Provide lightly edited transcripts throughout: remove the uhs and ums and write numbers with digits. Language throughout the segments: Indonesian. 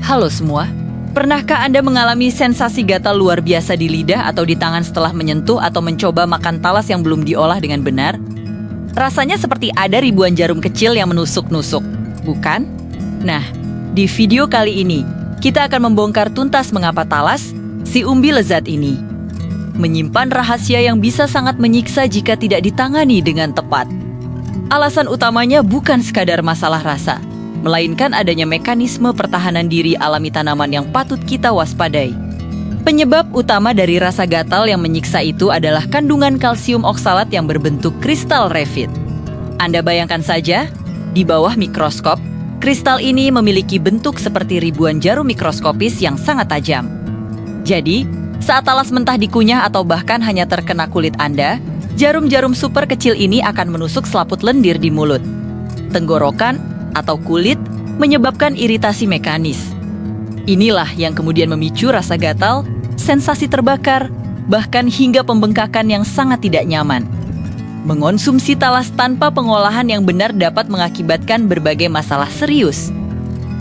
Halo semua, pernahkah Anda mengalami sensasi gatal luar biasa di lidah atau di tangan setelah menyentuh atau mencoba makan talas yang belum diolah dengan benar? Rasanya seperti ada ribuan jarum kecil yang menusuk-nusuk, bukan? Nah, di video kali ini, kita akan membongkar tuntas mengapa talas, si umbi lezat ini, menyimpan rahasia yang bisa sangat menyiksa jika tidak ditangani dengan tepat. Alasan utamanya bukan sekadar masalah rasa, melainkan adanya mekanisme pertahanan diri alami tanaman yang patut kita waspadai. Penyebab utama dari rasa gatal yang menyiksa itu adalah kandungan kalsium oksalat yang berbentuk kristal rafit. Anda bayangkan saja, di bawah mikroskop, kristal ini memiliki bentuk seperti ribuan jarum mikroskopis yang sangat tajam. Jadi, saat talas mentah dikunyah atau bahkan hanya terkena kulit Anda, jarum-jarum super kecil ini akan menusuk selaput lendir di mulut, tenggorokan, atau kulit, menyebabkan iritasi mekanis. Inilah yang kemudian memicu rasa gatal, sensasi terbakar, bahkan hingga pembengkakan yang sangat tidak nyaman. Mengonsumsi talas tanpa pengolahan yang benar dapat mengakibatkan berbagai masalah serius.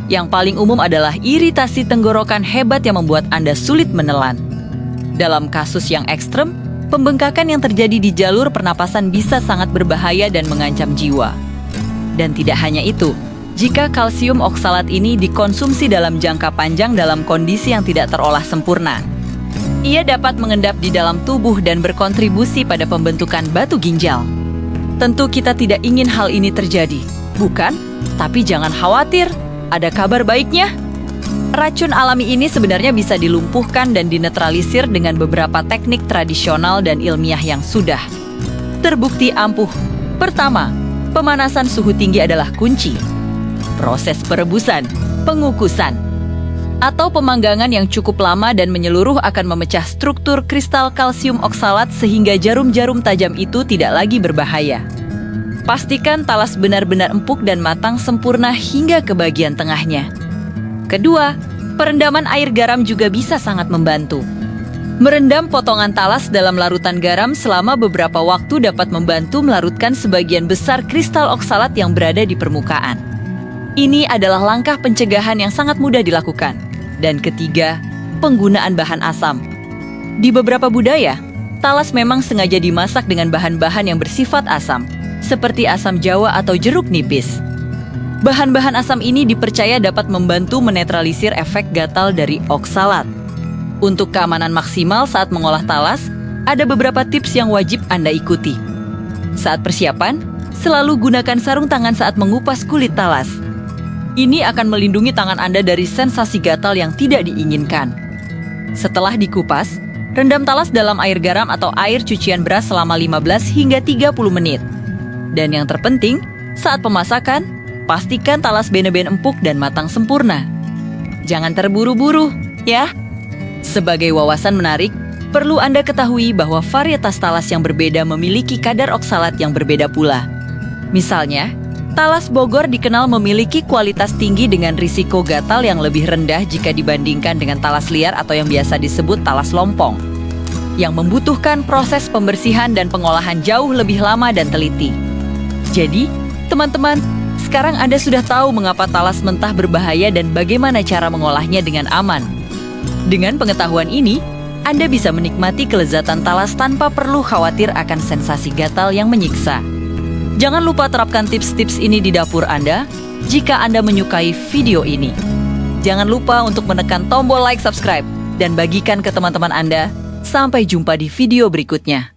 Yang paling umum adalah iritasi tenggorokan hebat yang membuat Anda sulit menelan. Dalam kasus yang ekstrem, pembengkakan yang terjadi di jalur pernapasan bisa sangat berbahaya dan mengancam jiwa. Dan tidak hanya itu, jika kalsium oksalat ini dikonsumsi dalam jangka panjang dalam kondisi yang tidak terolah sempurna, ia dapat mengendap di dalam tubuh dan berkontribusi pada pembentukan batu ginjal. Tentu kita tidak ingin hal ini terjadi, bukan? Tapi jangan khawatir, ada kabar baiknya. Racun alami ini sebenarnya bisa dilumpuhkan dan dinetralisir dengan beberapa teknik tradisional dan ilmiah yang sudah terbukti ampuh. Pertama, pemanasan suhu tinggi adalah kunci. Proses perebusan, pengukusan, atau pemanggangan yang cukup lama dan menyeluruh akan memecah struktur kristal kalsium oksalat sehingga jarum-jarum tajam itu tidak lagi berbahaya. Pastikan talas benar-benar empuk dan matang sempurna hingga ke bagian tengahnya. Kedua, perendaman air garam juga bisa sangat membantu. Merendam potongan talas dalam larutan garam selama beberapa waktu dapat membantu melarutkan sebagian besar kristal oksalat yang berada di permukaan. Ini adalah langkah pencegahan yang sangat mudah dilakukan. Dan ketiga, penggunaan bahan asam. Di beberapa budaya, talas memang sengaja dimasak dengan bahan-bahan yang bersifat asam, seperti asam jawa atau jeruk nipis. Bahan-bahan asam ini dipercaya dapat membantu menetralisir efek gatal dari oksalat. Untuk keamanan maksimal saat mengolah talas, ada beberapa tips yang wajib Anda ikuti. Saat persiapan, selalu gunakan sarung tangan saat mengupas kulit talas. Ini akan melindungi tangan Anda dari sensasi gatal yang tidak diinginkan. Setelah dikupas, rendam talas dalam air garam atau air cucian beras selama 15 hingga 30 menit. Dan yang terpenting, saat pemasakan, pastikan talas bene-bene empuk dan matang sempurna. Jangan terburu-buru, ya. Sebagai wawasan menarik, perlu Anda ketahui bahwa varietas talas yang berbeda memiliki kadar oksalat yang berbeda pula. Misalnya, talas Bogor dikenal memiliki kualitas tinggi dengan risiko gatal yang lebih rendah jika dibandingkan dengan talas liar atau yang biasa disebut talas lompong, yang membutuhkan proses pembersihan dan pengolahan jauh lebih lama dan teliti. Jadi, teman-teman, sekarang Anda sudah tahu mengapa talas mentah berbahaya dan bagaimana cara mengolahnya dengan aman. Dengan pengetahuan ini, Anda bisa menikmati kelezatan talas tanpa perlu khawatir akan sensasi gatal yang menyiksa. Jangan lupa terapkan tips-tips ini di dapur Anda jika Anda menyukai video ini. Jangan lupa untuk menekan tombol like, subscribe, dan bagikan ke teman-teman Anda. Sampai jumpa di video berikutnya.